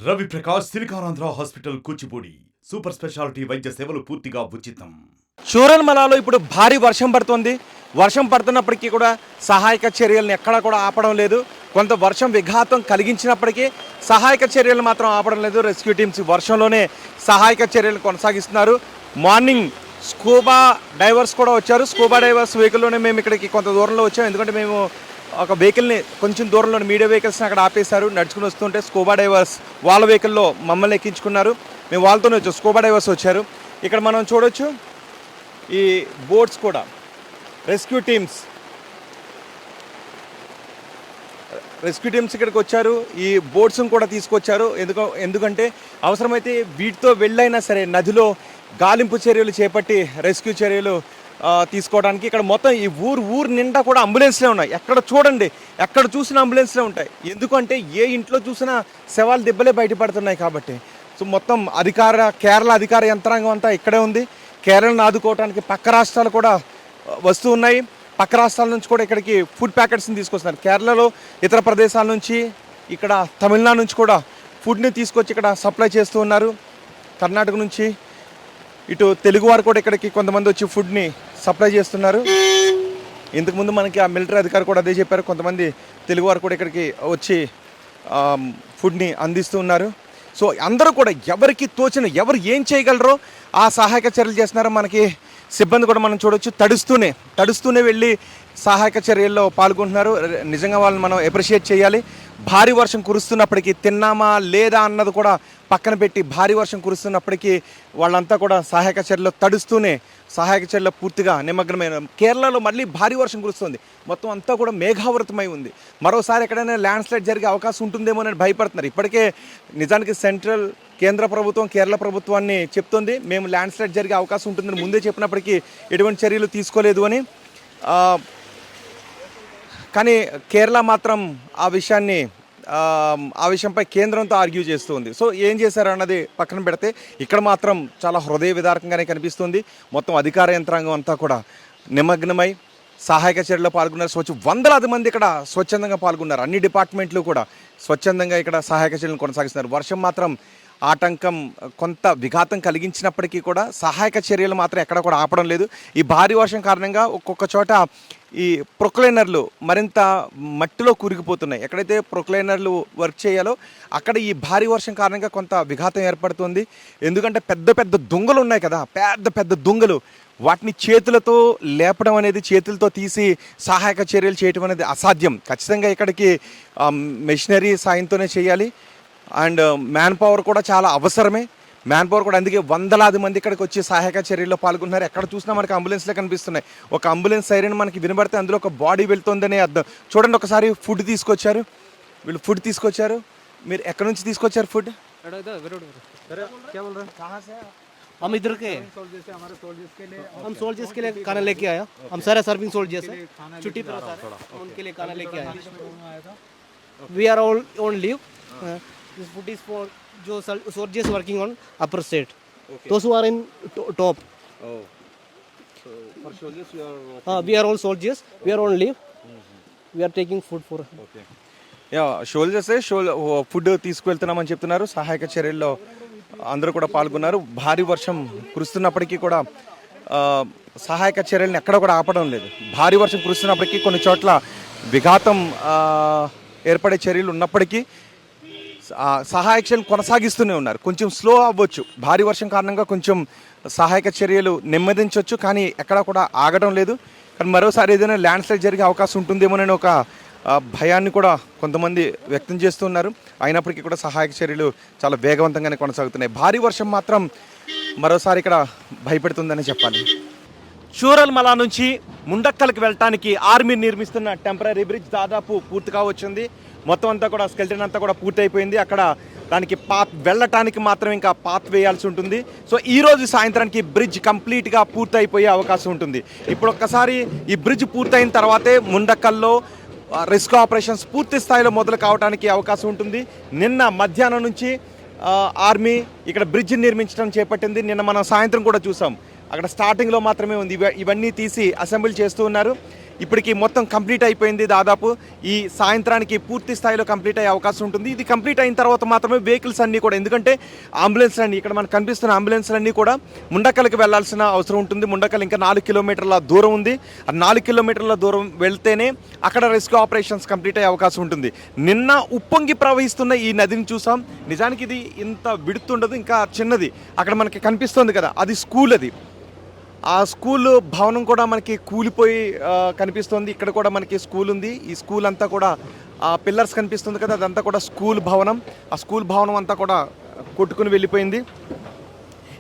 Ravi Prakash Siliconandhra hospital Kuchipudi super speciality వైద్య సేవలు పూర్తిగా ఉచితం. చూరల్మలాలో ఇప్పుడు భారీ వర్షం పడుతుంది. వర్షం పడుతున్నప్పటికీ కూడా సహాయక చర్యలను ఎక్కడా కూడా ఆపడం లేదు. కొంత వర్షం విఘాతం కలిగించినప్పటికీ సహాయక చర్యలు మాత్రం ఆపడం లేదు. రెస్క్యూ టీమ్స్ వర్షంలోనే సహాయక చర్యలు కొనసాగిస్తున్నారు. మార్నింగ్ స్కూబా డైవర్స్ కూడా వచ్చారు. స్కూబా డైవర్స్ వెహికల్లోనే మేము ఇక్కడికి కొంత దూరంలో వచ్చాము. ఎందుకంటే మేము ఒక వెహికల్ని కొంచెం దూరంలో మీడియా వెహికల్స్ని అక్కడ ఆపేశారు. నడుచుకుని వస్తుంటే స్కూబా డైవర్స్ వాళ్ళ వెహికల్లో మమ్మల్ని ఎక్కించుకున్నారు. మేము వాళ్ళతోనే వచ్చాం. స్కూబా డైవర్స్ వచ్చారు. ఇక్కడ మనం చూడొచ్చు ఈ బోట్స్ కూడా రెస్క్యూ టీమ్స్ ఇక్కడికి వచ్చారు. ఈ బోట్స్ని కూడా తీసుకొచ్చారు. ఎందుకంటే అవసరమైతే వీటితో వెళ్ళైనా సరే నదిలో గాలింపు చర్యలు చేపట్టి రెస్క్యూ చర్యలు తీసుకోవడానికి. ఇక్కడ మొత్తం ఈ ఊరు నిండా కూడా అంబులెన్స్లే ఉన్నాయి. ఎక్కడ చూడండి, ఎక్కడ చూసినా అంబులెన్స్లే ఉంటాయి. ఎందుకంటే ఏ ఇంట్లో చూసినా శవాలు దెబ్బలే బయటపడుతున్నాయి కాబట్టి. సో మొత్తం కేరళ అధికార యంత్రాంగం అంతా ఇక్కడే ఉంది. కేరళను ఆదుకోవడానికి పక్క రాష్ట్రాలు కూడా వస్తూ ఉన్నాయి. పక్క రాష్ట్రాల నుంచి కూడా ఇక్కడికి ఫుడ్ ప్యాకెట్స్ని తీసుకొస్తున్నారు. కేరళలో ఇతర ప్రదేశాల నుంచి, ఇక్కడ తమిళనాడు నుంచి కూడా ఫుడ్ని తీసుకొచ్చి ఇక్కడ సప్లై చేస్తూ ఉన్నారు. కర్ణాటక నుంచి ఇటు తెలుగు వారు కూడా ఇక్కడికి కొంతమంది వచ్చి ఫుడ్ని సప్లై చేస్తున్నారు. ఇంతకుముందు మనకి ఆ మిలిటరీ అధికారి కూడా అదే చెప్పారు. కొంతమంది తెలుగు వారు కూడా ఇక్కడికి వచ్చి ఫుడ్ని అందిస్తూ ఉన్నారు. సో అందరూ కూడా ఎవరికి తోచిన ఎవరు ఏం చేయగలరో ఆ సహాయక చర్యలు చేస్తున్నారు. మనకి సిబ్బంది కూడా మనం చూడవచ్చు, తడుస్తూనే వెళ్ళి సహాయక చర్యల్లో పాల్గొంటున్నారు. నిజంగా వాళ్ళని మనం అప్రిషియేట్ చేయాలి. భారీ వర్షం కురుస్తున్నప్పటికీ తిన్నామా లేదా అన్నది కూడా పక్కన పెట్టి భారీ వర్షం కురుస్తున్నప్పటికీ వాళ్ళంతా కూడా సహాయక చర్యలో తడుస్తూనే సహాయక చర్యలో పూర్తిగా నిమగ్నమైన. కేరళలో మళ్ళీ భారీ వర్షం కురుస్తుంది. మొత్తం అంతా కూడా మేఘావృతమై ఉంది. మరోసారి ఎక్కడైనా ల్యాండ్ స్లైడ్ జరిగే అవకాశం ఉంటుందేమో అని భయపడుతున్నారు. ఇప్పటికే నిజానికి కేంద్ర ప్రభుత్వం కేరళ ప్రభుత్వాన్ని చెప్తుంది, మేము ల్యాండ్ స్లైడ్ జరిగే అవకాశం ఉంటుందని ముందే చెప్పినప్పటికీ ఎటువంటి చర్యలు తీసుకోలేదు అని. కానీ కేరళ మాత్రం ఆ విషయంపై కేంద్రంతో ఆర్గ్యూ చేస్తూ ఉంది. సో ఏం చేశారు అన్నది పక్కన పెడితే ఇక్కడ మాత్రం చాలా హృదయ విదారకంగానే కనిపిస్తుంది. మొత్తం అధికార యంత్రాంగం అంతా కూడా నిమగ్నమై సహాయక చర్యలో పాల్గొన్నారు. వందలాది మంది ఇక్కడ స్వచ్ఛందంగా పాల్గొన్నారు. అన్ని డిపార్ట్మెంట్లు కూడా స్వచ్ఛందంగా ఇక్కడ సహాయక చర్యలను కొనసాగిస్తున్నారు. వర్షం మాత్రం ఆటంకం కొంత విఘాతం కలిగించినప్పటికీ కూడా సహాయక చర్యలు మాత్రం ఎక్కడ కూడా ఆపడం లేదు. ఈ భారీ వర్షం కారణంగా ఒక్కొక్క చోట ఈ ప్రొక్లైనర్లు మరింత మట్టిలో కూరుకుపోతున్నాయి. ఎక్కడైతే ప్రొక్లైనర్లు వర్క్ చేయాలో అక్కడ ఈ భారీ వర్షం కారణంగా కొంత విఘాతం ఏర్పడుతుంది. ఎందుకంటే పెద్ద పెద్ద దుంగలు ఉన్నాయి కదా, పెద్ద దుంగలు, వాటిని చేతులతో లేపడం అనేది, చేతులతో తీసి సహాయక చర్యలు చేయడం అనేది అసాధ్యం. ఖచ్చితంగా ఇక్కడికి మెషినరీ సాయంతోనే చేయాలి. అండ్ మ్యాన్ పవర్ కూడా చాలా అవసరమే. అందుకే వందలాది మంది ఇక్కడికి వచ్చి సహాయక చర్యల్లో పాల్గొన్నారు. ఎక్కడ చూసినా మనకి అంబులెన్స్లే కనిపిస్తున్నాయి. ఒక అంబులెన్స్ సైరన్ మనకి వినబడితే అందులో ఒక బాడీ వెళ్తుందనే అర్థం. చూడండి, ఒకసారి వీళ్ళు ఫుడ్ తీసుకొచ్చారు. మీరు ఎక్కడి నుంచి తీసుకొచ్చారు ఫుడ్? हम इधर के हम सोल्जर्स के लिए खाना लेके आया. हम सारे सर्विंग सोल्जर्स हैं, छुट्टी पर उनके लिए खाना लेके आया. We are all on leave. This food is for जो soldiers working on upper state. Okay. Those who are in top. Oh. So for soldiers you are. We are all soldiers. We are on leave. We are taking food for. Okay. షోల్జర్సే food తీసుకువెళ్తున్నామని చెప్తున్నారు. సహాయక చర్యల్లో అందరూ కూడా పాల్గొన్నారు. భారీ వర్షం కురుస్తున్నప్పటికీ కూడా సహాయక చర్యలను ఎక్కడ కూడా ఆపడం లేదు. భారీ వర్షం కురుస్తున్నప్పటికీ కొన్ని చోట్ల విఘాతం ఏర్పడే చర్యలు ఉన్నప్పటికీ సహాయక చర్యలు కొనసాగిస్తూనే ఉన్నారు. కొంచెం స్లో అవ్వచ్చు, భారీ వర్షం కారణంగా కొంచెం సహాయక చర్యలు నెమ్మదించవచ్చు, కానీ ఎక్కడా కూడా ఆగడం లేదు. కానీ మరోసారి ఏదైనా ల్యాండ్ స్లైడ్ జరిగే అవకాశం ఉంటుందేమోనని ఒక భయాన్ని కూడా కొంతమంది వ్యక్తం చేస్తున్నారు. అయినప్పటికీ కూడా సహాయక చర్యలు చాలా వేగవంతంగానే కొనసాగుతున్నాయి. భారీ వర్షం మాత్రం మరోసారి ఇక్కడ భయపెడుతుందని చెప్పాలి. చూరల్మలా నుంచి ముండక్కల్కి వెళ్ళటానికి ఆర్మీ నిర్మిస్తున్న టెంపరీ బ్రిడ్జ్ దాదాపు పూర్తిగా వచ్చింది. మొత్తం అంతా కూడా స్కెల్టన్ అంతా కూడా పూర్తి అయిపోయింది. అక్కడ దానికి వెళ్ళటానికి మాత్రం ఇంకా పాత్ వేయాల్సి ఉంటుంది. సో ఈరోజు సాయంత్రానికి బ్రిడ్జ్ కంప్లీట్గా పూర్తి అయిపోయే అవకాశం ఉంటుంది. ఇప్పుడు ఒక్కసారి ఈ బ్రిడ్జ్ పూర్తయిన తర్వాతే ముండక్కల్లో రెస్క్యూ ఆపరేషన్స్ పూర్తి స్థాయిలో మొదలు కావడానికి అవకాశం ఉంటుంది. నిన్న మధ్యాహ్నం నుంచి ఆర్మీ ఇక్కడ బ్రిడ్జ్ నిర్మించడం చేపట్టింది. నిన్న మనం సాయంత్రం కూడా చూసాం, అక్కడ స్టార్టింగ్లో మాత్రమే ఉంది. ఇవన్నీ తీసి అసెంబ్లీ చేస్తూ ఉన్నారు. ఇప్పటికి మొత్తం కంప్లీట్ అయిపోయింది. దాదాపు ఈ సాయంత్రానికి పూర్తి స్థాయిలో కంప్లీట్ అయ్యే అవకాశం ఉంటుంది. ఇది కంప్లీట్ అయిన తర్వాత మాత్రమే వెహికల్స్ అన్నీ కూడా, ఎందుకంటే అంబులెన్స్ అన్నీ ఇక్కడ మనకు కనిపిస్తున్న అంబులెన్స్లన్నీ కూడా ముండకల్కి వెళ్లాల్సిన అవసరం ఉంటుంది. ముండకల్ ఇంకా 4 కిలోమీటర్ల దూరం ఉంది. ఆ 4 కిలోమీటర్ల దూరం వెళ్తేనే అక్కడ రెస్క్యూ ఆపరేషన్స్ కంప్లీట్ అయ్యే అవకాశం ఉంటుంది. నిన్న ఉప్పొంగి ప్రవహిస్తున్న ఈ నదిని చూసాం. నిజానికి ఇది ఇంత విడుతుండదు, ఇంకా చిన్నది. అక్కడ మనకి కనిపిస్తుంది కదా, అది స్కూల్. అది ఆ స్కూల్ భవనం కూడా మనకి కూలిపోయి కనిపిస్తుంది. ఇక్కడ కూడా మనకి స్కూల్ ఉంది. ఈ స్కూల్ అంతా కూడా పిల్లర్స్ కనిపిస్తుంది కదా, అదంతా కూడా స్కూల్ భవనం. ఆ స్కూల్ భవనం అంతా కూడా కొట్టుకుని వెళ్ళిపోయింది.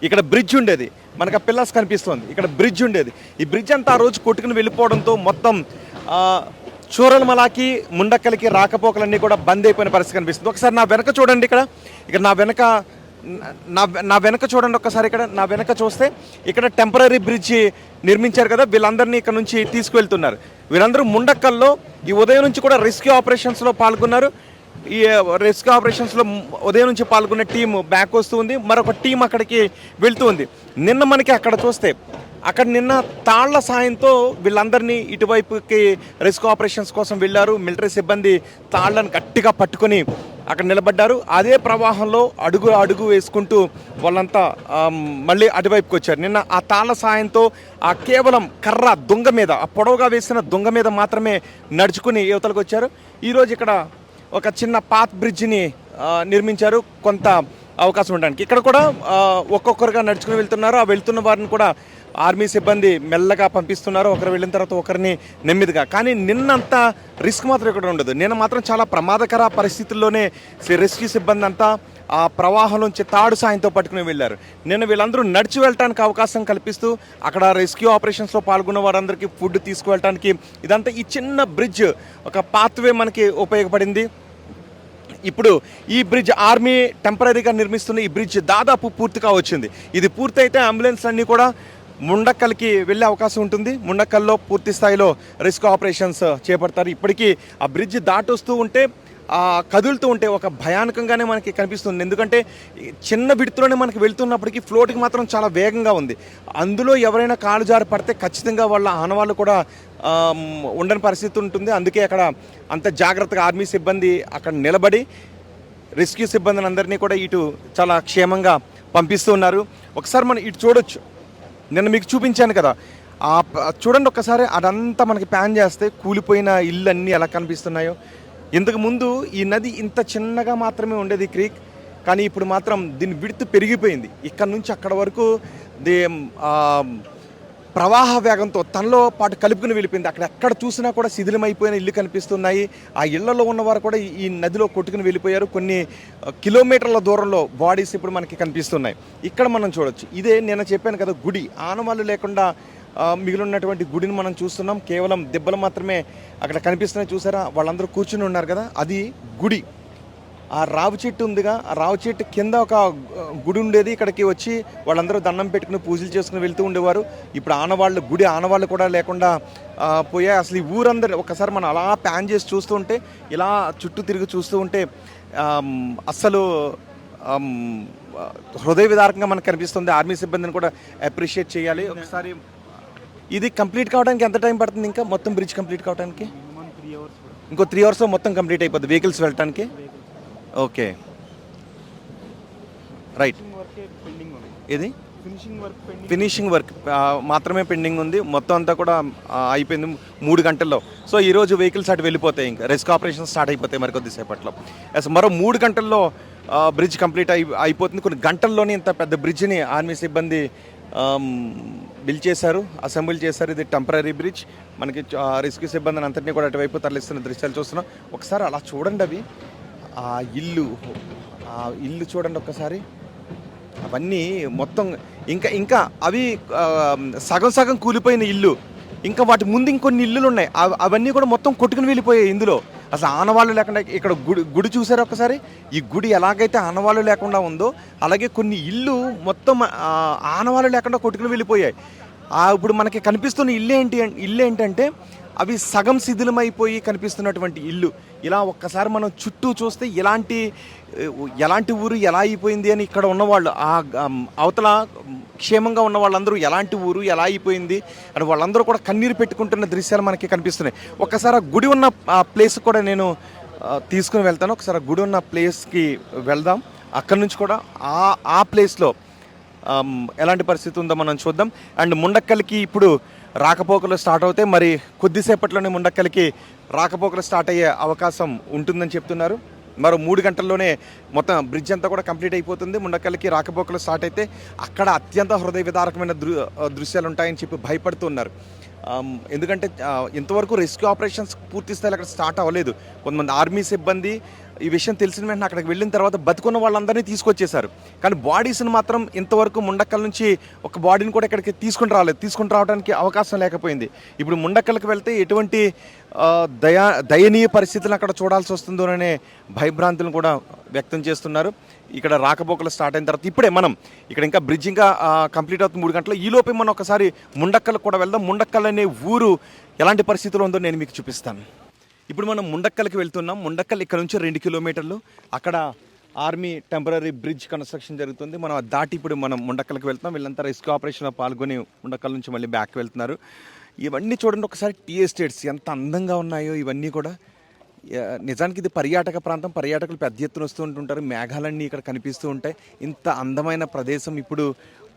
ఇక్కడ బ్రిడ్జ్ ఉండేది, మనకు ఆ పిల్లర్స్ కనిపిస్తుంది. ఇక్కడ బ్రిడ్జ్ ఉండేది. ఈ బ్రిడ్జ్ అంతా ఆ రోజు కొట్టుకుని వెళ్ళిపోవడంతో మొత్తం చూరలమలాకి ముండక్కలకి రాకపోకలన్నీ కూడా బంద్ అయిపోయిన పరిస్థితి కనిపిస్తుంది. ఒకసారి నా వెనక చూడండి. ఇక్కడ నా వెనక చూడండి ఒక్కసారి. ఇక్కడ నా వెనక చూస్తే ఇక్కడ టెంపరీ బ్రిడ్జ్ నిర్మించారు కదా, వీళ్ళందరినీ ఇక్కడ నుంచి తీసుకువెళ్తున్నారు. వీళ్ళందరూ ముండక్కల్లో ఈ ఉదయం నుంచి కూడా రెస్క్యూ ఆపరేషన్స్లో పాల్గొన్నారు. ఈ రెస్క్యూ ఆపరేషన్స్లో ఉదయం నుంచి పాల్గొన్న టీం బ్యాక్ వస్తూ ఉంది, మరొక టీం అక్కడికి వెళ్తూ ఉంది. నిన్న మనకి అక్కడ చూస్తే నిన్న తాళ్ల సాయంతో వీళ్ళందరినీ ఇటువైపుకి రెస్క్యూ ఆపరేషన్స్ కోసం వెళ్ళారు. మిలిటరీ సిబ్బంది తాళ్లను గట్టిగా పట్టుకొని అక్కడ నిలబడ్డారు. అదే ప్రవాహంలో అడుగు వేసుకుంటూ వాళ్ళంతా మళ్ళీ అటువైపుకి వచ్చారు. నిన్న ఆ తాళ్ల సాయంతో కేవలం కర్ర దొంగ మీద, ఆ పొడవుగా వేసిన దొంగ మీద మాత్రమే నడుచుకుని యువతలకు వచ్చారు. ఈరోజు ఇక్కడ ఒక చిన్న పాత్ బ్రిడ్జిని నిర్మించారు కొంత అవకాశం ఉండడానికి. ఇక్కడ కూడా ఒక్కొక్కరుగా నడుచుకుని వెళ్తున్నారు. ఆ వెళ్తున్న వారిని కూడా ఆర్మీ సిబ్బంది మెల్లగా పంపిస్తున్నారు. ఒకరు వెళ్ళిన తర్వాత ఒకరిని నెమ్మదిగా. కానీ నిన్నంత రిస్క్ మాత్రం ఇక్కడ ఉండదు. నిన్న మాత్రం చాలా ప్రమాదకర పరిస్థితుల్లోనే రెస్క్యూ సిబ్బంది అంతా ఆ ప్రవాహంలోంచి తాడు సాయంతో పట్టుకుని వెళ్ళారు. నిన్న వీళ్ళందరూ నడిచి వెళ్ళటానికి అవకాశం కల్పిస్తూ అక్కడ రెస్క్యూ ఆపరేషన్స్లో పాల్గొన్న వారందరికీ ఫుడ్ తీసుకువెళ్ళటానికి ఇదంతా ఈ చిన్న బ్రిడ్జ్ ఒక పాత్వే మనకి ఉపయోగపడింది. ఇప్పుడు ఈ బ్రిడ్జ్ ఆర్మీ టెంపరీగా నిర్మిస్తున్న ఈ బ్రిడ్జ్ దాదాపు పూర్తిగా వచ్చింది. ఇది పూర్తయితే అంబులెన్స్ అన్నీ కూడా ముండక్కల్కి వెళ్ళే అవకాశం ఉంటుంది. ముండక్కల్లో పూర్తి స్థాయిలో రెస్క్యూ ఆపరేషన్స్ చేపడతారు. ఇప్పటికీ ఆ బ్రిడ్జ్ దాటొస్తూ ఉంటే కదులుతూ ఉంటే ఒక భయానకంగానే మనకి కనిపిస్తుంది. ఎందుకంటే చిన్న విడుతులోనే మనకి వెళ్తున్నప్పటికీ ఫ్లోటింగ్ మాత్రం చాలా వేగంగా ఉంది. అందులో ఎవరైనా కాలు జారి పడితే ఖచ్చితంగా వాళ్ళ ఆనవాళ్ళు కూడా ఉండని పరిస్థితి ఉంటుంది. అందుకే అక్కడ అంత జాగ్రత్తగా ఆర్మీ సిబ్బంది అక్కడ నిలబడి రెస్క్యూ సిబ్బందిని అందరినీ కూడా ఇటు చాలా క్షేమంగా పంపిస్తూ ఉన్నారు. ఒకసారి మనం ఇటు చూడొచ్చు. నిన్న మీకు చూపించాను కదా, చూడండి ఒక్కసారి. అదంతా మనకి ప్యాన్ చేస్తే కూలిపోయిన ఇల్లు అన్నీ ఎలా కనిపిస్తున్నాయో. ఇంతకు ముందు ఈ నది ఇంత చిన్నగా మాత్రమే ఉండేది క్రీక్, కానీ ఇప్పుడు మాత్రం దీని విడుతు పెరిగిపోయింది. ఇక్కడ నుంచి అక్కడ వరకు ప్రవాహ వేగంతో తనలో పాటు కలుపుకుని వెళ్ళిపోయింది. ఎక్కడ చూసినా కూడా శిథిలమైపోయిన ఇల్లు కనిపిస్తున్నాయి. ఆ ఇళ్లలో ఉన్నవారు కూడా ఈ నదిలో కొట్టుకుని వెళ్ళిపోయారు. కొన్ని కిలోమీటర్ల దూరంలో బాడీస్ ఇప్పుడు మనకి కనిపిస్తున్నాయి. ఇక్కడ మనం చూడొచ్చు. ఇదే నేను చెప్పాను కదా గుడి, ఆనవాళ్ళు లేకుండా మిగిలినటువంటి గుడిని మనం చూస్తున్నాం. కేవలం దెబ్బలు మాత్రమే అక్కడ కనిపిస్తున్నాయి. చూసారా, వాళ్ళందరూ కూర్చుని ఉన్నారు కదా, అది గుడి. ఆ రావి చెట్టు ఉందిగా, ఆ రావి చెట్టు కింద ఒక గుడి ఉండేది. ఇక్కడికి వచ్చి వాళ్ళందరూ దండం పెట్టుకుని పూజలు చేసుకుని వెళ్తూ ఉండేవారు. ఇప్పుడు గుడి ఆనవాళ్ళు కూడా లేకుండా పోయాయి. అసలు ఈ ఊరందరూ ఒకసారి మనం అలా ప్యాన్ చేసి చూస్తూ ఉంటే, ఇలా చుట్టూ తిరిగి చూస్తూ ఉంటే అస్సలు హృదయ విదారకంగా మనకు కనిపిస్తుంది. ఆర్మీ సిబ్బందిని కూడా అప్రిషియేట్ చేయాలి. ఒకసారి ఇది కంప్లీట్ కావడానికి ఎంత టైం పడుతుంది? ఇంకా మొత్తం బ్రిడ్జ్ కంప్లీట్ కావడానికి ఇంకో 3 అవర్స్ మొత్తం కంప్లీట్ అయిపోద్ది వెహికల్స్ వెళ్ళటానికి. Okay, right. ఇది ఫినిషింగ్ వర్క్ మాత్రమే పెండింగ్ ఉంది. మొత్తం అంతా కూడా అయిపోయింది 3 గంటల్లో. సో ఈరోజు వెహికల్స్ అటు వెళ్ళిపోతాయి. ఇంకా రెస్క్యూ ఆపరేషన్స్ స్టార్ట్ అయిపోతాయి మరికొద్దిసేపట్లో. మరో 3 గంటల్లో బ్రిడ్జ్ కంప్లీట్ అయిపోతుంది. కొన్ని గంటల్లోనే ఇంత పెద్ద బ్రిడ్జ్ని ఆర్మీ సిబ్బంది అసెంబుల్ చేశారు. ఇది టెంపరీ బ్రిడ్జ్. మనకి రెస్క్యూ సిబ్బందిని అంతటినీ కూడా అటువైపు తరలిస్తున్న దృశ్యాలు చూస్తున్నాం. ఒకసారి అలా చూడండి. అవి ఆ ఇల్లు చూడండి ఒక్కసారి. అవన్నీ మొత్తం ఇంకా అవి సగం కూలిపోయిన ఇల్లు. ఇంకా వాటి ముందు ఇంకొన్ని ఇల్లులు ఉన్నాయి. అవన్నీ కూడా మొత్తం కొట్టుకుని వెళ్ళిపోయాయి. ఇందులో అసలు ఆనవాళ్ళు లేకుండా. ఇక్కడ గుడి చూసారు ఒకసారి. ఈ గుడి ఎలాగైతే ఆనవాళ్ళు లేకుండా ఉందో అలాగే కొన్ని ఇల్లు మొత్తం ఆనవాళ్ళు లేకుండా కొట్టుకుని వెళ్ళిపోయాయి. ఇప్పుడు మనకి కనిపిస్తున్న ఇల్లు ఏంటంటే అవి సగం శిథిలమైపోయి కనిపిస్తున్నటువంటి ఇల్లు. ఇలా ఒక్కసారి మనం చుట్టూ చూస్తే ఎలాంటి ఊరు ఎలా అయిపోయింది అని ఇక్కడ ఉన్నవాళ్ళు అవతల క్షేమంగా ఉన్న వాళ్ళందరూ ఎలాంటి ఊరు ఎలా అయిపోయింది అని వాళ్ళందరూ కూడా కన్నీరు పెట్టుకుంటున్న దృశ్యాలు మనకి కనిపిస్తున్నాయి. ఒక్కసారి ఆ గుడి ఉన్న ఆ ప్లేస్ కూడా నేను తీసుకుని వెళ్తాను. ఒకసారి ఆ గుడి ఉన్న ప్లేస్కి వెళ్దాం. అక్కడి నుంచి కూడా ఆ ప్లేస్లో ఎలాంటి పరిస్థితి ఉందో మనం చూద్దాం. అండ్ ముండక్కల్కి ఇప్పుడు రాకపోకలు స్టార్ట్ అవుతాయి. మరి కొద్దిసేపట్లోనే ముండక్కల్కి రాకపోకలు స్టార్ట్ అయ్యే అవకాశం ఉంటుందని చెప్తున్నారు. మరో 3 గంటల్లోనే మొత్తం బ్రిడ్జ్ అంతా కూడా కంప్లీట్ అయిపోతుంది. ముండక్కల్కి రాకపోకలు స్టార్ట్ అయితే అక్కడ అత్యంత హృదయ విదారకమైన దృశ్యాలు ఉంటాయని చెప్పి భయపడుతున్నారు. ఎందుకంటే ఇంతవరకు రెస్క్యూ ఆపరేషన్స్ పూర్తి స్థాయిలో అక్కడ స్టార్ట్ అవ్వలేదు. కొంతమంది ఆర్మీ సిబ్బంది ఈ విషయం తెలిసిన వెంటనే అక్కడికి వెళ్ళిన తర్వాత బతుకున్న వాళ్ళందరినీ తీసుకొచ్చేశారు. కానీ బాడీస్ని మాత్రం ఇంతవరకు ముండక్కల్ నుంచి ఒక బాడీని కూడా ఇక్కడికి తీసుకుని రావడానికి అవకాశం లేకపోయింది. ఇప్పుడు ముండక్కల్కి వెళ్తే ఎటువంటి దయనీయ పరిస్థితులను అక్కడ చూడాల్సి వస్తుందోననే భయభ్రాంతులను కూడా వ్యక్తం చేస్తున్నారు. ఇక్కడ రాకపోకలు స్టార్ట్ అయిన తర్వాత ఇప్పుడే మనం ఇక్కడ ఇంకా బ్రిడ్జ్ ఇంకా కంప్లీట్ అవుతుంది 3 గంటలు. ఈ లోపే మనం ఒకసారి ముండక్కల్ కూడా వెళ్దాం. ముండక్కల్ అనే ఊరు ఎలాంటి పరిస్థితుల్లో ఉందో నేను మీకు చూపిస్తాను. ఇప్పుడు మనం ముండక్కల్కి వెళ్తున్నాం. ముండక్కల్ ఇక్కడ నుంచి 2 కిలోమీటర్లు. అక్కడ ఆర్మీ టెంపరీ బ్రిడ్జ్ కన్స్ట్రక్షన్ జరుగుతుంది. మనం దాటి ఇప్పుడు మనం ముండక్కల్కి వెళ్తున్నాం. వీళ్ళంతా రెస్క్యూ ఆపరేషన్లో పాల్గొని ముండక్కల్ నుంచి మళ్ళీ బ్యాక్ వెళ్తున్నారు. ఇవన్నీ చూడండి ఒకసారి. టీ ఎస్టేట్స్ ఎంత అందంగా ఉన్నాయో ఇవన్నీ కూడా. నిజానికి ఇది పర్యాటక ప్రాంతం. పర్యాటకులు పెద్ద ఎత్తున వస్తూ ఉంటుంటారు. మేఘాలన్నీ ఇక్కడ కనిపిస్తూ ఉంటాయి. ఇంత అందమైన ప్రదేశం ఇప్పుడు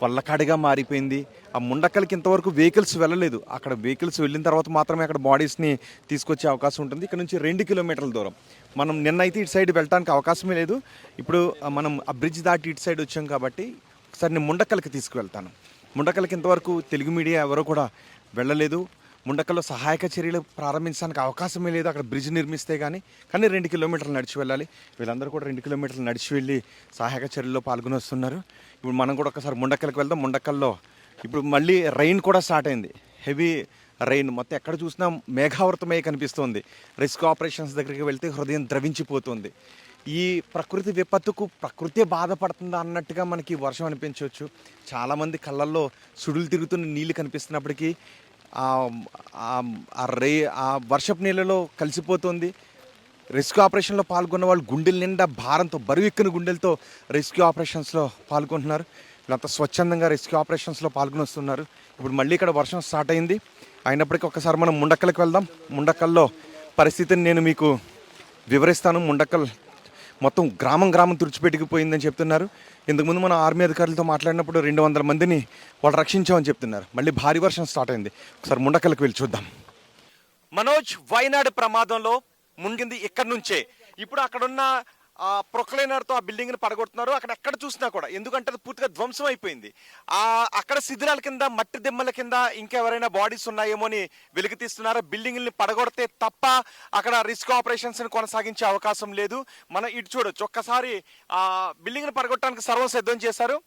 వల్లకాడిగా మారిపోయింది. ఆ ముండక్కలకి ఇంతవరకు వెహికల్స్ వెళ్ళలేదు. అక్కడ వెహికల్స్ వెళ్ళిన తర్వాత మాత్రమే అక్కడ బాడీస్ని తీసుకొచ్చే అవకాశం ఉంటుంది. ఇక్కడ నుంచి 2 కిలోమీటర్ల దూరం. మనం నిన్నైతే ఇటు సైడ్ వెళ్ళడానికి అవకాశమే లేదు. ఇప్పుడు మనం ఆ బ్రిడ్జ్ దాటి ఇటు సైడ్ వచ్చాం కాబట్టి ఒకసారి నేను ముండక్కలకి తీసుకువెళ్తాను. ముండక్కలకి ఇంతవరకు తెలుగు మీడియా ఎవరో కూడా వెళ్ళలేదు. ముండక్కల్లో సహాయక చర్యలు ప్రారంభించడానికి అవకాశమే లేదు అక్కడ బ్రిడ్జ్ నిర్మిస్తే కానీ 2 కిలోమీటర్లు నడిచి వెళ్ళాలి. వీళ్ళందరూ కూడా 2 కిలోమీటర్లు నడిచి వెళ్ళి సహాయక చర్యల్లో పాల్గొని వస్తున్నారు. ఇప్పుడు మనం కూడా ఒకసారి ముండక్కల్కి వెళ్దాం. ముండక్కల్లో ఇప్పుడు మళ్ళీ రైన్ కూడా స్టార్ట్ అయింది. Heavy rain. మొత్తం ఎక్కడ చూసినా మేఘావృతమై కనిపిస్తుంది. రెస్క్యూ ఆపరేషన్స్ దగ్గరికి వెళ్తే హృదయం ద్రవించిపోతుంది. ఈ ప్రకృతి విపత్తుకు ప్రకృతే బాధపడుతుందా అన్నట్టుగా మనకి వర్షం అనిపించవచ్చు. చాలామంది కళ్ళల్లో సుడులు తిరుగుతున్న నీళ్ళు కనిపిస్తున్నప్పటికీ ఆ వర్షపు నీళ్ళలో కలిసిపోతుంది. రెస్క్యూ ఆపరేషన్లో పాల్గొన్న వాళ్ళు గుండెల నిండా భారంతో బరువెక్కిన గుండెలతో రెస్క్యూ ఆపరేషన్స్లో పాల్గొంటున్నారు. వీళ్ళంతా స్వచ్ఛందంగా రెస్క్యూ ఆపరేషన్స్లో పాల్గొని వస్తున్నారు. ఇప్పుడు మళ్ళీ ఇక్కడ వర్షం స్టార్ట్ అయింది. అయినప్పటికీ ఒకసారి మనం ముండక్కల్కి వెళ్దాం. ముండక్కల్లో పరిస్థితిని నేను మీకు వివరిస్తాను. ముండక్కల్ మొత్తం గ్రామం తుడిచిపెట్టుకుపోయిందని చెప్తున్నారు. ఇంతకుముందు మన ఆర్మీ అధికారులతో మాట్లాడినప్పుడు 200 మందిని వాళ్ళు రక్షించామని చెప్తున్నారు. మళ్ళీ భారీ వర్షం స్టార్ట్ అయింది. ఒకసారి ముండక్కల్కి వెళ్ళి చూద్దాం. మనోజ్ వైనాడు ప్రమాదంలో ముంగింది ఇక్కడి నుంచే. ఇప్పుడు అక్కడున్న ప్రొక్లైనర్తో ఆ బిల్డింగ్ని పడగొడుతున్నారు. ఎక్కడ చూసినా కూడా, ఎందుకంటే అది పూర్తిగా ధ్వంసం అయిపోయింది. అక్కడ శిథిలాల కింద మట్టి దిమ్మల కింద ఇంకెవరైనా బాడీస్ ఉన్నాయేమో అని వెలికి తీస్తున్నారు. బిల్డింగ్ని పడగొడితే తప్ప అక్కడ రిస్క్ ఆపరేషన్స్ కొనసాగించే అవకాశం లేదు. మనం ఇటు చూడొచ్చు. ఒక్కసారి ఆ బిల్డింగ్ని పడగొట్టడానికి సర్వం సిద్ధం చేశారు.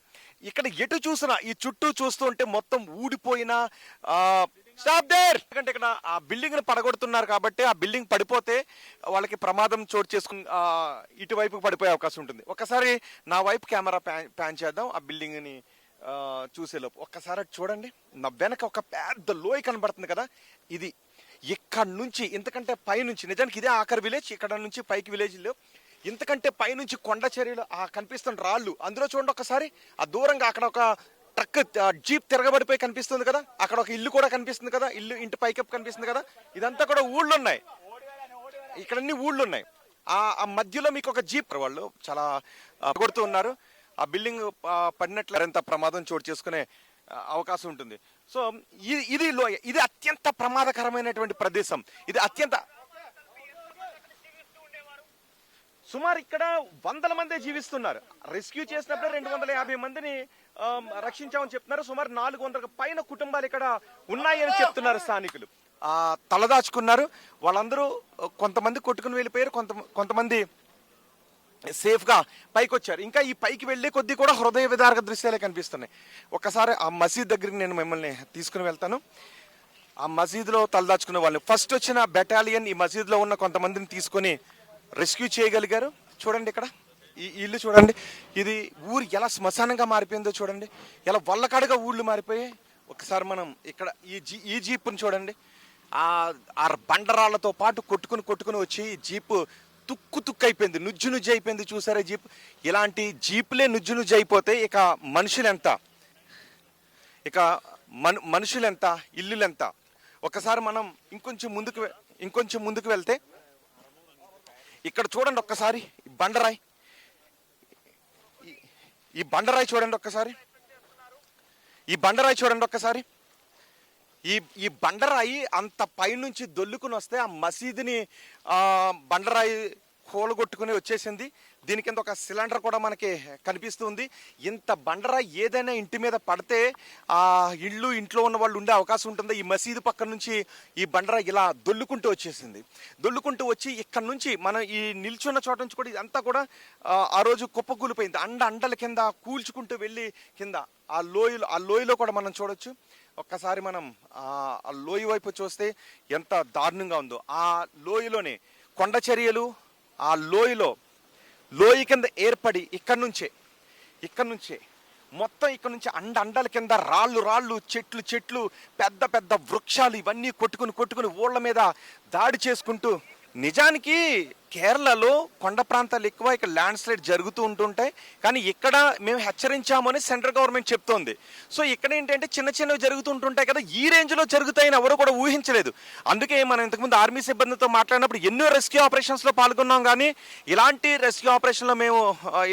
ఇక్కడ ఎటు చూసినా ఈ చుట్టూ చూస్తూ ఉంటే మొత్తం ఊడిపోయిన స్టాప్ దేర్. ఎందుకంటే ఇక్కడ ఆ బిల్డింగ్ ని పడగొడుతున్నారు కాబట్టి ఆ బిల్డింగ్ పడిపోతే వాళ్ళకి ప్రమాదం చోటు చేసుకుని ఇటువైపు పడిపోయే అవకాశం ఉంటుంది. ఒకసారి నా వైపు కెమెరా ప్యాన్ చేద్దాం. ఆ బిల్డింగ్ ని చూసేలోపు ఒక్కసారి చూడండి. నా వెనక ఒక పెద్ద లోయ కనబడుతుంది కదా. ఇది ఇక్కడ నుంచి ఇంతకంటే పైనుంచి, నిజానికి ఇదే ఆఖరి విలేజ్. ఇక్కడ నుంచి పైకి విలేజ్లో ఇంతకంటే పైనుంచి కొండ చర్యలు కనిపిస్తున్న రాళ్ళు. అందులో చూడండి ఒకసారి. ఆ దూరంగా అక్కడ ఒక ట్రక్ జీప్ తిరగబడిపోయి కనిపిస్తుంది కదా. అక్కడ ఒక ఇల్లు కూడా కనిపిస్తుంది కదా. ఇంటి పైకప్పు కనిపిస్తుంది కదా. ఇదంతా కూడా ఊళ్ళు ఉన్నాయి. ఇక్కడ అన్ని ఊళ్ళు ఉన్నాయి. ఆ మధ్యలో మీకు ఒక జీప్ వాళ్ళు చాలా కొడుతూ ఉన్నారు. ఆ బిల్డింగ్ పడినట్లు ఎంత ప్రమాదం చోటు చేసుకునే అవకాశం ఉంటుంది. సో ఇది అత్యంత ప్రమాదకరమైనటువంటి ప్రదేశం. ఇది అత్యంత సుమారు ఇక్కడ 100 మందే జీవిస్తున్నారు. రెస్క్యూ చేసినప్పుడే 250 మందిని రక్షించామని చెప్తున్నారు. సుమారు 400 పైన కుటుంబాలు ఇక్కడ ఉన్నాయని చెప్తున్నారు స్థానికులు. తలదాచుకున్నారు వాళ్ళందరూ. కొంతమంది కొట్టుకుని వెళ్ళిపోయారు. కొంతమంది సేఫ్ గా పైకి వచ్చారు. ఇంకా ఈ పైకి వెళ్లే కొద్దీ కూడా హృదయ విదారక దృశ్యాలే కనిపిస్తున్నాయి. ఒక్కసారి ఆ మసీద్ దగ్గరికి నేను మిమ్మల్ని తీసుకుని వెళ్తాను. ఆ మసీదులో తలదాచుకునే వాళ్ళు ఫస్ట్ వచ్చిన బెటాలియన్ ఈ మసీదులో ఉన్న కొంతమందిని తీసుకొని రెస్క్యూ చేయగలిగారు. చూడండి ఇక్కడ ఈ ఇల్లు చూడండి. ఇది ఊరు ఎలా శ్మశానంగా మారిపోయిందో చూడండి. ఎలా వల్లకాడుగా ఊళ్ళు మారిపోయాయి. ఒకసారి మనం ఇక్కడ ఈ జీప్ని చూడండి. ఆ బండరాళ్లతో పాటు కొట్టుకుని వచ్చి జీప్ తుక్కు అయిపోయింది. నుజ్జు అయిపోయింది. చూసారా జీప్? ఇలాంటి జీపులే నుజ్జు అయిపోతే ఇక మనుషులు ఎంత. ఇక మనుషులెంత, ఇల్లులెంత. ఒక్కసారి మనం ఇంకొంచెం ముందుకు వెళ్తే ఇక్కడ చూడండి ఒక్కసారి బండరాయి, ఈ బండరాయి చూడండి ఒక్కసారి, ఈ బండరాయి చూడండి ఒక్కసారి. ఈ బండరాయి అంత పైనుంచి దొల్లుకుని వస్తే ఆ మసీదుని బండరాయి కూలగొట్టుకుని వచ్చేసింది. దీని కింద ఒక సిలిండర్ కూడా మనకి కనిపిస్తుంది. ఇంత బండరాయి ఏదైనా ఇంటి మీద పడితే ఆ ఇంట్లో ఉన్న వాళ్ళు ఉండే అవకాశం ఉంటుంది. ఈ మసీదు పక్క నుంచి ఈ బండరాయి ఇలా దొల్లుకుంటూ వచ్చేసింది. దొల్లుకుంటూ వచ్చి ఇక్కడ నుంచి మనం ఈ నిల్చున్న చోట నుంచి కూడా ఇదంతా కూడా ఆ రోజు కుప్పకూలిపోయింది. అండల కింద కూల్చుకుంటూ వెళ్ళి కింద ఆ లోయలో కూడా మనం చూడొచ్చు. ఒక్కసారి మనం ఆ లోయ వైపు చూస్తే ఎంత దారుణంగా ఉందో. ఆ లోయలోనే కొండ చర్యలు, ఆ లోయ కింద ఏర్పడి ఇక్కడ నుంచే మొత్తం ఇక్కడ నుంచి అండల కింద రాళ్ళు చెట్లు పెద్ద పెద్ద వృక్షాలు ఇవన్నీ కొట్టుకుని ఊళ్ళ మీద దాడి చేసుకుంటూ. నిజానికి కేరళలో కొండ ప్రాంతాలు ఎక్కువ, ఇక్కడ ల్యాండ్ స్లైడ్ జరుగుతూ ఉంటుంటాయి. కానీ ఇక్కడ మేము హెచ్చరించామని సెంట్రల్ గవర్నమెంట్ చెప్తోంది. సో ఇక్కడ ఏంటంటే చిన్నవి జరుగుతుంటుంటాయి కదా, ఈ రేంజ్లో జరుగుతాయని ఎవరు కూడా ఊహించలేదు. అందుకే మనం ఇంతకుముందు ఆర్మీ సిబ్బందితో మాట్లాడినప్పుడు ఎన్నో రెస్క్యూ ఆపరేషన్స్లో పాల్గొన్నాం, కానీ ఇలాంటి రెస్క్యూ ఆపరేషన్లో మేము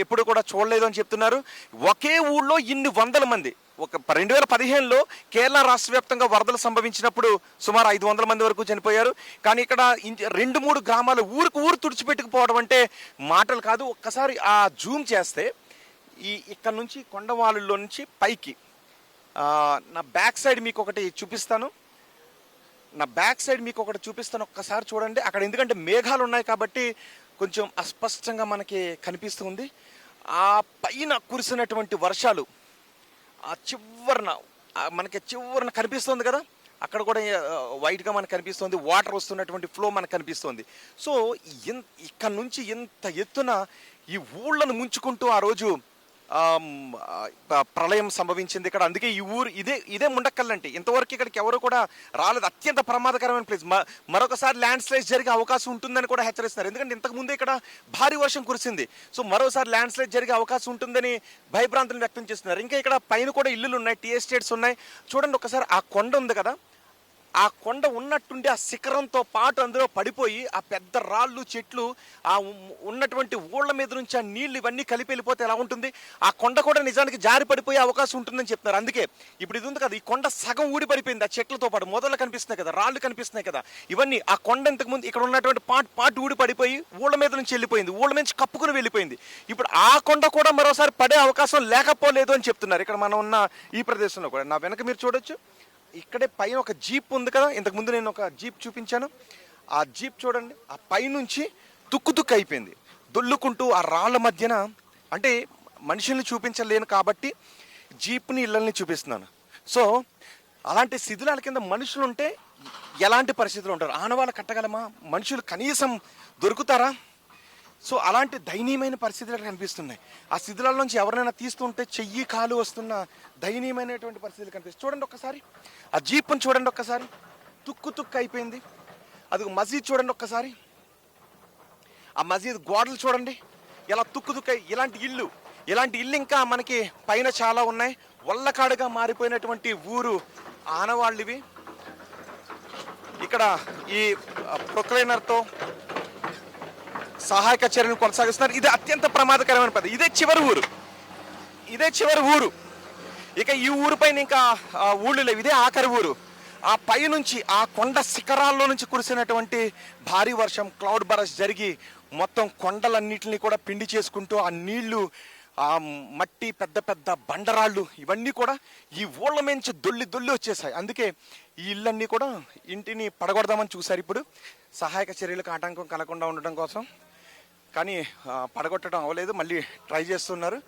ఎప్పుడు కూడా చూడలేదు అని చెప్తున్నారు. ఒకే ఊళ్ళో ఇన్ని వందల మంది, 2015లో కేరళ రాష్ట్ర వ్యాప్తంగా వరదలు సంభవించినప్పుడు సుమారు 500 మంది వరకు చనిపోయారు. కానీ ఇక్కడ 2-3 గ్రామాలు ఊరు తుడిచిపెట్టుకుపోవడం అంటే మాటలు కాదు. ఒక్కసారి ఆ జూమ్ చేస్తే ఇక్కడ నుంచి కొండవాళ్ళలో నుంచి పైకి నా బ్యాక్ సైడ్ మీకు ఒకటి చూపిస్తాను. ఒక్కసారి చూడండి అక్కడ. ఎందుకంటే మేఘాలు ఉన్నాయి కాబట్టి కొంచెం అస్పష్టంగా మనకి కనిపిస్తుంది. ఆ పైన కురిసినటువంటి వర్షాలు ఆ మనకి చివరన కనిపిస్తుంది కదా, అక్కడ కూడా వైట్గా మనకు కనిపిస్తుంది. వాటర్ వస్తున్నటువంటి ఫ్లో మనకు కనిపిస్తుంది. సో ఇక్కడ నుంచి ఇంత ఎత్తున ఈ ఊళ్ళను ముంచుకుంటూ ఆ రోజు ప్రళయం సంభవించింది ఇక్కడ. అందుకే ఈ ఊరు ఇదే ముండక్కల్లంటే ఇంతవరకు ఇక్కడికి ఎవరు కూడా రాలేదు. అత్యంత ప్రమాదకరమైన ప్లేస్. మరొకసారి ల్యాండ్ స్లైడ్ జరిగే అవకాశం ఉంటుందని కూడా హెచ్చరిస్తున్నారు. ఎందుకంటే ఇంతకుముందే ఇక్కడ భారీ వర్షం కురిసింది. సో మరోసారి ల్యాండ్ స్లైడ్ జరిగే అవకాశం ఉంటుందని భయభ్రాంతులను వ్యక్తం చేస్తున్నారు. ఇంకా ఇక్కడ పైన కూడా ఇల్లులు ఉన్నాయి, టీ ఎస్టేట్స్ ఉన్నాయి. చూడండి ఒకసారి ఆ కొండ ఉంది కదా, ఆ కొండ ఉన్నట్టుండి ఆ శిఖరంతో పాటు అందులో పడిపోయి ఆ పెద్ద రాళ్ళు చెట్లు ఆ ఉన్నటువంటి ఊళ్ళ మీద నుంచి ఆ నీళ్లు ఇవన్నీ కలిపి వెళ్ళిపోతే ఎలా ఉంటుంది? ఆ కొండ కూడా నిజానికి జారి పడిపోయే అవకాశం ఉంటుందని చెప్తున్నారు. అందుకే ఇప్పుడు ఇది ఉంది కదా, ఈ కొండ సగం ఊడి పడిపోయింది. ఆ చెట్లతో పాటు మొదలు కనిపిస్తున్నాయి కదా, రాళ్ళు కనిపిస్తున్నాయి కదా, ఇవన్నీ ఆ కొండ ఇంతకుముందు ఇక్కడ ఉన్నటువంటి పాటు ఊడి పడిపోయి ఊళ్ళ మీద నుంచి వెళ్ళిపోయింది, ఊళ్ళ నుంచి కప్పుకుని వెళ్ళిపోయింది. ఇప్పుడు ఆ కొండ కూడా మరోసారి పడే అవకాశం లేకపోలేదు అని చెప్తున్నారు. ఇక్కడ మనం ఉన్న ఈ ప్రదేశంలో కూడా నా వెనక మీరు చూడొచ్చు. ఇక్కడే పైన ఒక జీప్ ఉంది కదా, ఇంతకుముందు నేను ఒక జీప్ చూపించాను. ఆ జీప్ చూడండి, ఆ పైనుంచి తుక్కు అయిపోయింది. దొల్లుకుంటూ ఆ రాళ్ళ మధ్యన, అంటే మనుషుల్ని చూపించలేను కాబట్టి జీప్ని ఇళ్ళని చూపిస్తున్నాను. సో అలాంటి శిథిలాల కింద మనుషులు ఉంటే ఎలాంటి పరిస్థితులు ఉంటారు? ఆనవాళ్ళు కట్టగలమా? మనుషులు కనీసం దొరుకుతారా? సో అలాంటి దయనీయమైన పరిస్థితులు కనిపిస్తున్నాయి. ఆ శిథిలాల నుంచి ఎవరైనా తీస్తుంటే చెయ్యి కాలు వస్తున్న దయనీయమైనటువంటి పరిస్థితులు కనిపిస్తుంది. చూడండి ఒక్కసారి ఆ జీప్ని చూడండి, ఒక్కసారి తుక్కు అయిపోయింది. అది మసీద్ చూడండి ఒక్కసారి, ఆ మసీద్ గోడలు చూడండి ఎలా తుక్కు ఇలాంటి ఇల్లు ఇంకా మనకి పైన చాలా ఉన్నాయి. వల్లకాడుగా మారిపోయినటువంటి ఊరు ఆనవాళ్ళు ఇవి. ఇక్కడ ఈ ప్రొక్లైనర్తో సహాయక చర్యలు కొనసాగిస్తున్నారు. ఇది అత్యంత ప్రమాదకరమైన పద్ధతి. ఇదే చివరి ఊరు. ఇక ఈ ఊరు పైన ఇంకా ఊళ్ళు లేవు, ఇదే ఆఖరి ఊరు. ఆ పై నుంచి ఆ కొండ శిఖరాల్లో నుంచి కురిసినటువంటి భారీ వర్షం, క్లౌడ్ బరస్ట్ జరిగి మొత్తం కొండలన్నిటిని కూడా పిండి చేసుకుంటూ ఆ నీళ్లు, ఆ మట్టి, పెద్ద పెద్ద బండరాళ్ళు ఇవన్నీ కూడా ఈ ఊళ్ళ నుంచి దొల్లి వచ్చేసాయి. అందుకే ఈ ఇళ్ళన్నీ కూడా ఇంటిని పడగొడదామని చూశారు ఇప్పుడు సహాయక చర్యలకు ఆటంకం కలగకుండా ఉండడం కోసం. కానీ పడగొట్టడం అవ్వలేదు, మళ్ళీ ట్రై చేస్తున్నారు.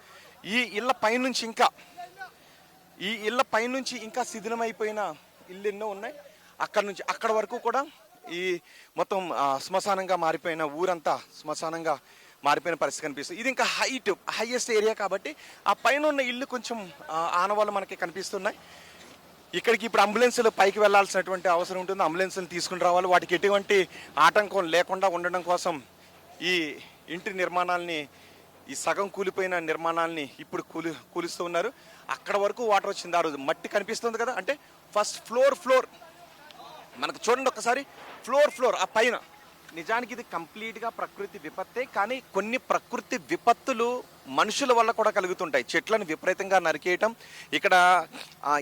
ఈ ఇళ్ళ పైనుంచి ఇంకా శిథిలమైపోయిన ఇల్లు ఎన్నో ఉన్నాయి. అక్కడ వరకు కూడా ఈ మొత్తం శ్మశానంగా మారిపోయిన ఊరంతా శ్మశానంగా మారిపోయిన పరిస్థితి కనిపిస్తుంది. ఇది ఇంకా హైయెస్ట్ ఏరియా కాబట్టి ఆ పైన ఉన్న ఇల్లు కొంచెం ఆనవాళ్ళు మనకి కనిపిస్తున్నాయి. ఇక్కడికి ఇప్పుడు అంబులెన్సులు పైకి వెళ్లాల్సినటువంటి అవసరం ఉంటుంది. అంబులెన్సులు తీసుకుని రావాలి. వాటికి ఎటువంటి ఆటంకం లేకుండా ఉండడం కోసం ఈ ఇంటి నిర్మాణాలని ఈ సగం కూలిపోయిన నిర్మాణాలని ఇప్పుడు కూలుస్తూ ఉన్నారు. అక్కడ వరకు వాటర్ వచ్చింది ఆ రోజు. మట్టి కనిపిస్తుంది కదా, అంటే ఫస్ట్ ఫ్లోర్ మనకు చూడండి ఒకసారి, ఫ్లోర్ ఆ పైన. నిజానికి ఇది కంప్లీట్గా ప్రకృతి విపత్తే, కానీ కొన్ని ప్రకృతి విపత్తులు మనుషుల వల్ల కూడా కలుగుతుంటాయి. చెట్లను విపరీతంగా నరికేయటం, ఇక్కడ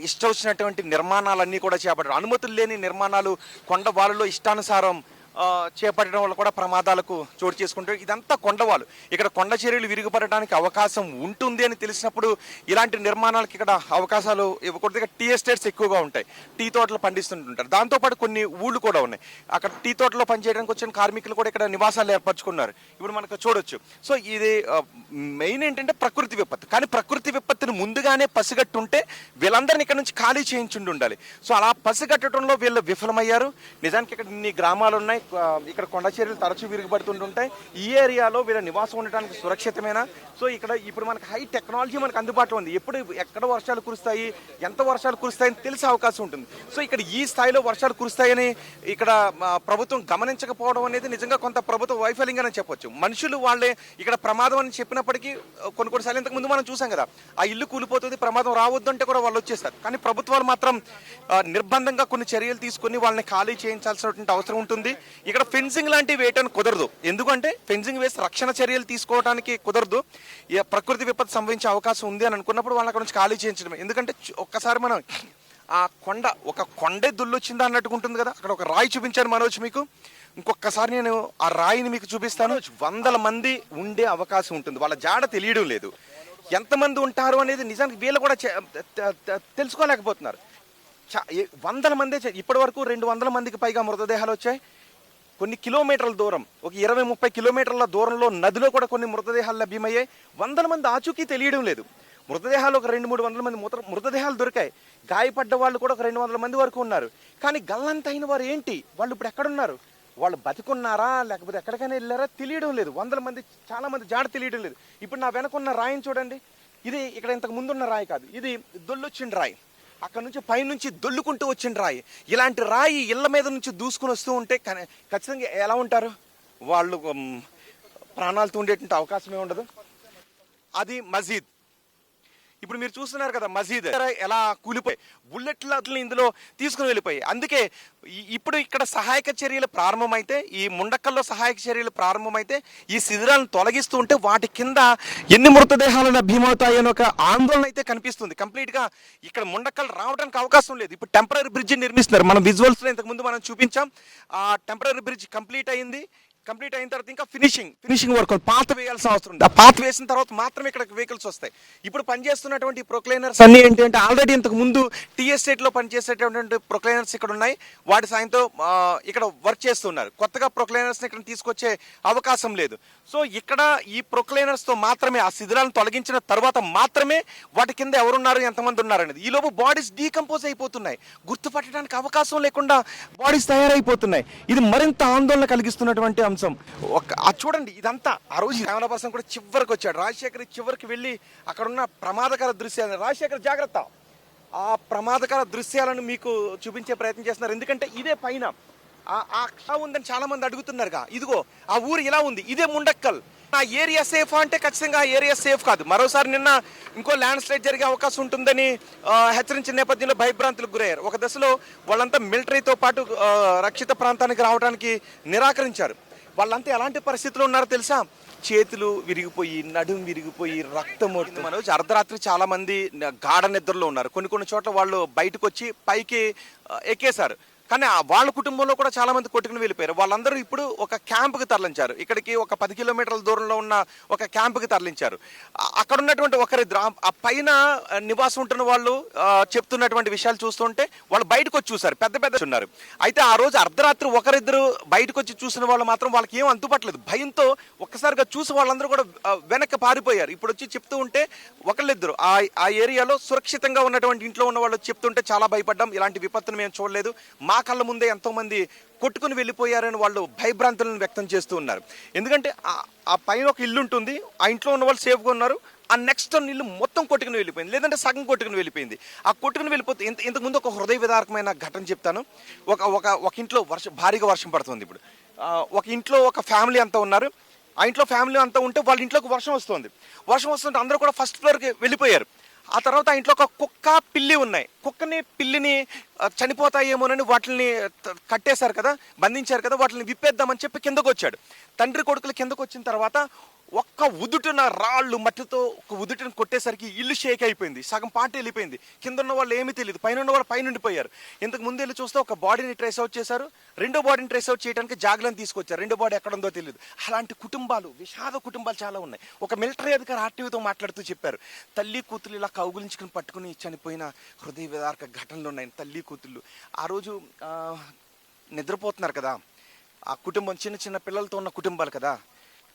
ఇష్టం వచ్చినటువంటి నిర్మాణాలన్నీ కూడా చేపట్టడం, అనుమతులు లేని నిర్మాణాలు కొండవాళ్ళలో ఇష్టానుసారం చేపట్టడం వల్ల కూడా ప్రమాదాలకు చోటు చేసుకుంటారు. ఇదంతా కొండవాళ్ళు. ఇక్కడ కొండ చర్యలు విరిగిపడడానికి అవకాశం ఉంటుంది అని తెలిసినప్పుడు ఇలాంటి నిర్మాణాలకు ఇక్కడ అవకాశాలు ఇవ్వకూడదు. ఇక్కడ టీ ఎస్టేట్స్ ఎక్కువగా ఉంటాయి, టీ తోటలు పండిస్తుంటుంటారు. దాంతోపాటు కొన్ని ఊళ్ళు కూడా ఉన్నాయి. అక్కడ టీ తోటలో పనిచేయడానికి వచ్చిన కార్మికులు కూడా ఇక్కడ నివాసాలు ఏర్పరచుకున్నారు. ఇప్పుడు మనకు చూడొచ్చు. సో ఇది మెయిన్ ఏంటంటే ప్రకృతి విపత్తు. కానీ ప్రకృతి విపత్తుని ముందుగానే పసిగట్టుంటే వీళ్ళందరినీ ఇక్కడ నుంచి ఖాళీ చేయించుండి ఉండాలి. సో అలా పసిగట్టడంలో వీళ్ళు విఫలమయ్యారు. నిజానికి ఇక్కడ ఇన్ని గ్రామాలు ఉన్నాయి, ఇక్కడ కొండ చర్యలు తరచూ విరుగుపడుతుంటుంటాయి. ఈ ఏరియాలో వీళ్ళ నివాసం ఉండటానికి సురక్షితమేనా? సో ఇక్కడ ఇప్పుడు మనకు హై టెక్నాలజీ మనకు అందుబాటులో ఉంది. ఎక్కడ వర్షాలు కురుస్తాయి, ఎంత వర్షాలు కురుస్తాయని తెలిసే అవకాశం ఉంటుంది. సో ఇక్కడ ఈ స్థాయిలో వర్షాలు కురుస్తాయని ఇక్కడ ప్రభుత్వం గమనించకపోవడం అనేది నిజంగా కొంత ప్రభుత్వ వైఫల్యంగానే చెప్పొచ్చు. మనుషులు వాళ్ళే ఇక్కడ ప్రమాదం అని చెప్పినప్పటికీ కొన్నిసార్లు ఇంతకు ముందు మనం చూసాం కదా, ఆ ఇల్లు కూలిపోతుంది, ప్రమాదం రావద్దు అంటే కూడా వాళ్ళు వచ్చేస్తారు. కానీ ప్రభుత్వాలు మాత్రం నిర్బంధంగా కొన్ని చర్యలు తీసుకుని వాళ్ళని ఖాళీ చేయించాల్సినటువంటి అవసరం ఉంటుంది. ఇక్కడ ఫెన్సింగ్ లాంటివి వేయటానికి కుదరదు. ఎందుకంటే ఫెన్సింగ్ వేసి రక్షణ చర్యలు తీసుకోవడానికి కుదరదు. ప్రకృతి విపత్తు సంభవించే అవకాశం ఉంది అని అనుకున్నప్పుడు వాళ్ళ అక్కడ నుంచి ఖాళీ చేయించడమే. ఎందుకంటే ఒక్కసారి మనం ఆ కొండే దుల్లొచ్చిందా అన్నట్టుగా ఉంటుంది కదా. అక్కడ ఒక రాయి చూపించాను మనోజ్ మీకు. ఇంకొకసారి నేను ఆ రాయిని మీకు చూపిస్తాను. 100 మంది ఉండే అవకాశం ఉంటుంది. వాళ్ళ జాడ తెలియడం లేదు. ఎంతమంది ఉంటారు అనేది నిజానికి వీళ్ళు కూడా తెలుసుకోలేకపోతున్నారు. 100 మందే. ఇప్పటి వరకు 200 మందికి పైగా మృతదేహాలు వచ్చాయి. కొన్ని కిలోమీటర్ల దూరం, ఒక 20-30 కిలోమీటర్ల దూరంలో నదిలో కూడా కొన్ని మృతదేహాలు లభ్యమయ్యాయి. 100 మంది ఆచూకీ తెలియడం లేదు. మృతదేహాలు ఒక 200-300 మంది మృతదేహాలు దొరికాయి. గాయపడ్డ వాళ్ళు కూడా ఒక 200 మంది వరకు ఉన్నారు. కానీ గల్లంత అయిన వారు ఏంటి, వాళ్ళు ఇప్పుడు ఎక్కడున్నారు, వాళ్ళు బతికున్నారా లేకపోతే ఎక్కడికైనా వెళ్ళారా తెలియడం లేదు. 100 మంది, చాలా మంది జాడ తెలియడం లేదు. ఇప్పుడు నా వెనకున్న రాయిని చూడండి. ఇది ఇక్కడ ఇంతకు ముందున్న రాయి కాదు, ఇది దొల్లొచ్చిన రాయి. అక్కడ నుంచి పైనుంచి దొల్లుకుంటూ వచ్చిన రాయి. ఇలాంటి రాయి ఇళ్ల మీద నుంచి దూసుకుని వస్తూ ఉంటే ఖచ్చితంగా ఎలా ఉంటారు వాళ్ళు, ప్రాణాలతో ఉండేటువంటి అవకాశమే ఉండదు. అది మసీద్. ఇప్పుడు మీరు చూస్తున్నారు కదా, మసీద్ ఎలా కూలిపోయి బుల్లెట్లు ఇందులో తీసుకుని వెళ్ళిపోయాయి. అందుకే ఇప్పుడు ఇక్కడ సహాయక చర్యలు ప్రారంభమైతే, ఈ ముండక్కల్లో సహాయక చర్యలు ప్రారంభమైతే ఈ శిథిరాలను తొలగిస్తూ ఉంటే వాటి కింద ఎన్ని మృతదేహాలు లభ్యమవుతాయి అని ఒక ఆందోళన అయితే కనిపిస్తుంది. కంప్లీట్గా ఇక్కడ ముండక్కలు రావడానికి అవకాశం లేదు. ఇప్పుడు టెంపరీ బ్రిడ్జ్ నిర్మిస్తున్నారు. మనం విజువల్స్లో ఇంతకుముందు మనం చూపించాం. ఆ టెంపరీ బ్రిడ్జ్ కంప్లీట్ అయింది. కంప్లీట్ అయిన తర్వాత ఇంకా ఫినిషింగ్ వర్క్, పాత వేయాల్సిన అవసరం ఉంది. ఆ పాత వేసిన తర్వాత మాత్రమే ఇక్కడ వెహికల్స్ వస్తాయి. ఇప్పుడు పనిచేస్తున్నటువంటి ప్రొక్లైనర్స్ అన్ని ఏంటి అంటే ఆల్రెడీ ఇంతకు ముందు టీ ఎస్టేట్లో పనిచేసేటటువంటి ప్రొక్లైనర్స్ ఇక్కడ ఉన్నాయి. వాటి సాయంతో ఇక్కడ వర్క్ చేస్తున్నారు. కొత్తగా ప్రొక్లైనర్స్ని ఇక్కడ తీసుకొచ్చే అవకాశం లేదు. సో ఇక్కడ ఈ ప్రొక్లైనర్స్తో మాత్రమే ఆ శిథిరాలను తొలగించిన తర్వాత మాత్రమే వాటి కింద ఎవరున్నారు, ఎంతమంది ఉన్నారు అనేది. ఈలోపు బాడీస్ డీకంపోజ్ అయిపోతున్నాయి. గుర్తుపట్టడానికి అవకాశం లేకుండా బాడీస్ తయారైపోతున్నాయి. ఇది మరింత ఆందోళన కలిగిస్తున్నటువంటి అంశం. చూడండి, ఇదంతా ఆ రోజు రామలపాసం కూడా చివరికి వచ్చాడు. రాజశేఖర్ చివరికి వెళ్ళి అక్కడున్న ప్రమాదకర దృశ్యాలను, రాజశేఖర్ జాగ్రత్త, ఆ ప్రమాదకర దృశ్యాలను మీకు చూపించే ప్రయత్నం చేస్తున్నారు. ఎందుకంటే ఇదే పైన ఆ ఉందని చాలా మంది అడుగుతున్నారుగా. ఇదిగో ఆ ఊరు ఇలా ఉంది, ఇదే ముండక్కల్. ఆ ఏరియా సేఫ్ అంటే ఖచ్చితంగా ఆ ఏరియా సేఫ్ కాదు. మరోసారి నిన్న ఇంకో ల్యాండ్ స్లైడ్ జరిగే అవకాశం ఉంటుందని హెచ్చరించిన నేపథ్యంలో భయభ్రాంతులకు గురయ్యారు. ఒక దశలో వాళ్ళంతా మిలిటరీతో పాటు రక్షిత ప్రాంతానికి రావడానికి నిరాకరించారు. వాళ్ళంతా ఎలాంటి పరిస్థితుల్లో ఉన్నారో తెలుసా? చేతులు విరిగిపోయి, నడుము విరిగిపోయి, రక్తం ఓడుతుంది. మనోజ్, అర్ధరాత్రి చాలా మంది గాఢ నిద్రలో ఉన్నారు. కొన్ని చోట్ల వాళ్ళు బయటకు వచ్చి పైకి ఎక్కేశారు. కానీ వాళ్ళ కుటుంబంలో కూడా చాలా మంది కొట్టుకుని వెళ్ళిపోయారు. వాళ్ళందరూ ఇప్పుడు ఒక క్యాంపుకి తరలించారు. ఇక్కడికి ఒక 10 కిలోమీటర్ల దూరంలో ఉన్న ఒక క్యాంపుకి తరలించారు. అక్కడ ఉన్నటువంటి ఒకరిద్దరు ఆ పైన నివాసం ఉంటున్న వాళ్ళు చెప్తున్నటువంటి విషయాలు చూస్తుంటే వాళ్ళు బయటకు వచ్చి చూశారు. పెద్ద ఉన్నారు. అయితే ఆ రోజు అర్ధరాత్రి ఒకరిద్దరు బయటకు వచ్చి చూసిన వాళ్ళు మాత్రం వాళ్ళకి ఏం అంతుపట్టలేదు. భయంతో ఒక్కసారిగా చూసి వాళ్ళందరూ కూడా వెనక్కి పారిపోయారు. ఇప్పుడు వచ్చి చెప్తూ ఉంటే ఒకళ్ళిద్దరు ఆ ఏరియాలో సురక్షితంగా ఉన్నటువంటి ఇంట్లో ఉన్న వాళ్ళు చెప్తుంటే చాలా భయపడ్డాం, ఇలాంటి విపత్తును మేము చూడలేదు, మా కళ్ళ ముందే ఎంతో మంది కొట్టుకుని వెళ్ళిపోయారని వాళ్ళు భయభ్రాంతులను వ్యక్తం చేస్తూ ఉన్నారు. ఎందుకంటే ఆ పైన ఒక ఇల్లు ఉంటుంది, ఆ ఇంట్లో ఉన్న వాళ్ళు సేఫ్గా ఉన్నారు. ఆ నెక్స్ట్ ఇల్లు మొత్తం కొట్టుకుని వెళ్ళిపోయింది, లేదంటే సగం కొట్టుకుని వెళ్ళిపోయింది. ఆ కొట్టుకుని వెళ్ళిపోతే ఇంతకుముందు ఒక హృదయ విదారకమైన ఘటన చెప్తాను. ఒక ఇంట్లో భారీగా వర్షం పడుతుంది. ఇప్పుడు ఒక ఇంట్లో ఒక ఫ్యామిలీ అంతా ఉన్నారు. ఆ ఇంట్లో ఫ్యామిలీ అంతా ఉంటే వాళ్ళ ఇంట్లోకి వర్షం వస్తుంటే అందరూ కూడా ఫస్ట్ ఫ్లోర్కి వెళ్ళిపోయారు. ఆ తర్వాత ఆ ఇంట్లో ఒక కుక్క పిల్లి ఉన్నాయి. కుక్కని పిల్లిని చనిపోతాయేమోనని వాటిని కట్టేశారు కదా, బంధించారు కదా, వాటిని విప్పేద్దామని చెప్పి కిందకు వచ్చాడు. తండ్రి కొడుకులు కిందకు వచ్చిన తర్వాత ఒక్క ఉదుటిన రాళ్ళు మట్టితో ఒక ఉదుటిని కొట్టేసరికి ఇల్లు షేక్ అయిపోయింది, సగం పాట వెళ్ళిపోయింది. కింద ఉన్న వాళ్ళు ఏమీ తెలియదు, పైన ఉన్న వాళ్ళు పైన ఉండిపోయారు. ఇంతకు ముందు వెళ్ళి చూస్తే ఒక బాడీని ట్రేస్ అవుట్ చేశారు, రెండో బాడీని ట్రేస్ అవుట్ చేయడానికి జాగ్రత్తలు తీసుకొచ్చారు, రెండో బాడీ ఎక్కడ ఉందో తెలియదు. అలాంటి కుటుంబాలు, విషాద కుటుంబాలు చాలా ఉన్నాయి. ఒక మిలిటరీ అధికారి ఆర్టీవీతో మాట్లాడుతూ చెప్పారు, తల్లి కూతురు ఇలా కౌగులించుకుని పట్టుకుని చనిపోయిన హృదయ విదారక ఘటనలు ఉన్నాయి. తల్లి కూతుళ్ళు ఆ రోజు నిద్రపోతున్నారు కదా, ఆ కుటుంబం చిన్న చిన్న పిల్లలతో ఉన్న కుటుంబాలు కదా,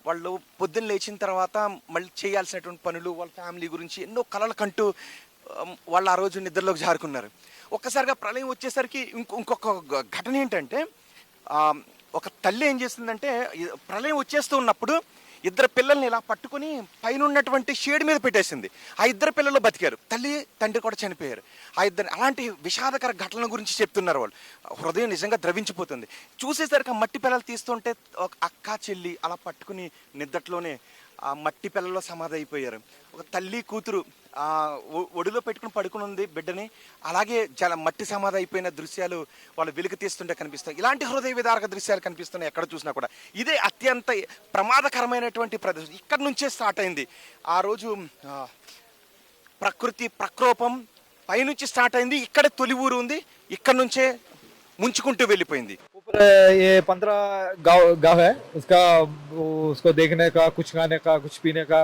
వాళ్ళు పొద్దున్న లేచిన తర్వాత మళ్ళీ చేయాల్సినటువంటి పనులు, వాళ్ళ ఫ్యామిలీ గురించి ఎన్నో కలలు కంటూ వాళ్ళు ఆ రోజు నిద్రలోకి జారుకున్నారు. ఒక్కసారిగా ప్రళయం వచ్చేసరికి ఇంకొక ఘటన ఏంటంటే, ఒక తల్లి ఏం చేస్తుందంటే ప్రళయం వచ్చేస్తూ ఉన్నప్పుడు ఇద్దరు పిల్లల్ని ఇలా పట్టుకుని పైన ఉన్నటువంటి షేడ్ మీద పెట్టేసింది. ఆ ఇద్దరు పిల్లలు బతికారు, తల్లి తండ్రి కూడా చనిపోయారు. ఆ ఇద్దరు అలాంటి విషాదకర ఘటనల గురించి చెప్తున్నారు వాళ్ళు. హృదయం నిజంగా ద్రవించిపోతుంది. చూసేసరికి ఆ మట్టి పిల్లలు తీస్తుంటే ఒక అక్క చెల్లి అలా పట్టుకుని నిద్దట్లోనే ఆ మట్టి పిల్లల్లో సమాధి అయిపోయారు. ఒక తల్లి కూతురు ఒడిలో పెట్టుకుని పడుకుని ఉంది బిడ్డని, అలాగే మట్టి సమాధి అయిపోయిన దృశ్యాలు వాళ్ళు వెలుగు తీస్తుంటే కనిపిస్తాయి. ఇలాంటి హృదయ విదారక దృశ్యాలు కనిపిస్తున్నాయి ఎక్కడ చూసినా కూడా. ఇదే అత్యంత ప్రమాదకరమైనటువంటి ప్రదేశం. ఇక్కడ నుంచే స్టార్ట్ అయింది ఆ రోజు ప్రకృతి ప్రకోపం. పైనుంచి స్టార్ట్ అయింది, ఇక్కడ తొలి ఊరు ఉంది, ఇక్కడ నుంచే ముంచుకుంటూ వెళ్ళిపోయింది. ये 15 गाँव है, उसको देखने का, कुछ खाने का, कुछ पीने का,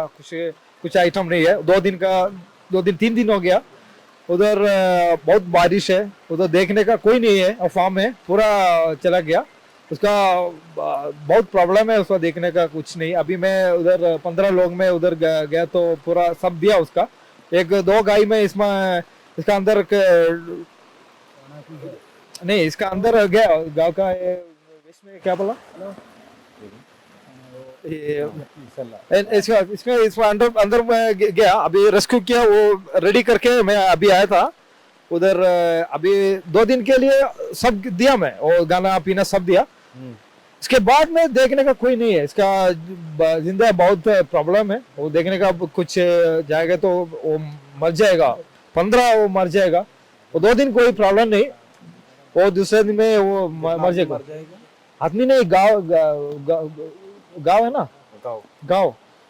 कुछ आइटम नहीं है. 3 दिन हो गया. उधर बहुत बारिश है, उधर देखने का कोई नहीं है, और फार्म है पूरा चला गया. उसका बहुत प्रॉब्लम है, उसका देखने का कुछ नहीं. अभी मैं उधर 15 लोग में उधर गया तो पूरा सब दिया उसका. 1-2 गाय में इसका अंदर नहीं, इसका अंदर गया गांव का इसमें क्या बोला इसका अंदर में गया. अभी रेस्क्यू किया, वो रेडी करके मैं अभी आया था उधर. अभी 2 दिन के लिए सब दिया मैं, वो गाना पीना सब दिया. इसके बाद में देखने का कोई नहीं है. इसका जिंदा बहुत प्रॉब्लम है, वो देखने का कुछ जाएगा तो वो मर जाएगा. 15 वो मर जाएगा. वो 2 दिन कोई प्रॉब्लम नहीं, वो दूसरे दिन में वो मर जाएगा. आदमी नहीं, गाँव है ना, गाँव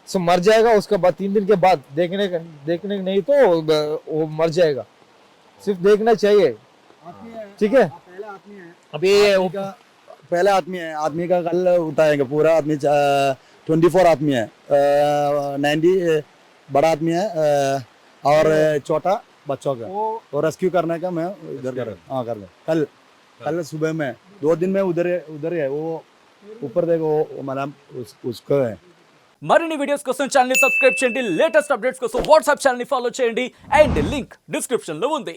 सो मर जाएगा. उसके बाद 3 दिन के बाद देखने नहीं तो वो मर जाएगा. सिर्फ देखना चाहिए, ठीक है. अभी पहले आदमी है, आदमी का कल उठाएंगे पूरा आदमी. 24 आदमी है, 90 बड़ा आदमी है और छोटा बच्चों का. वो रेस्क्यू करने का मैं इधर कर कल सुबह में. 2 दिन में उधर है. वो ऊपर देखो मैडम उसको है. మరిన్ని వీడియోస్ కోసం ఛానల్ ని సబ్స్క్రైబ్ చేయండి, లేటెస్ట్ అప్డేట్స్ కోసం వాట్సాప్ ఛానల్ ని ఫాలో చేయండి, అండ్ లింక్ డిస్క్రిప్షన్ లో ఉంది.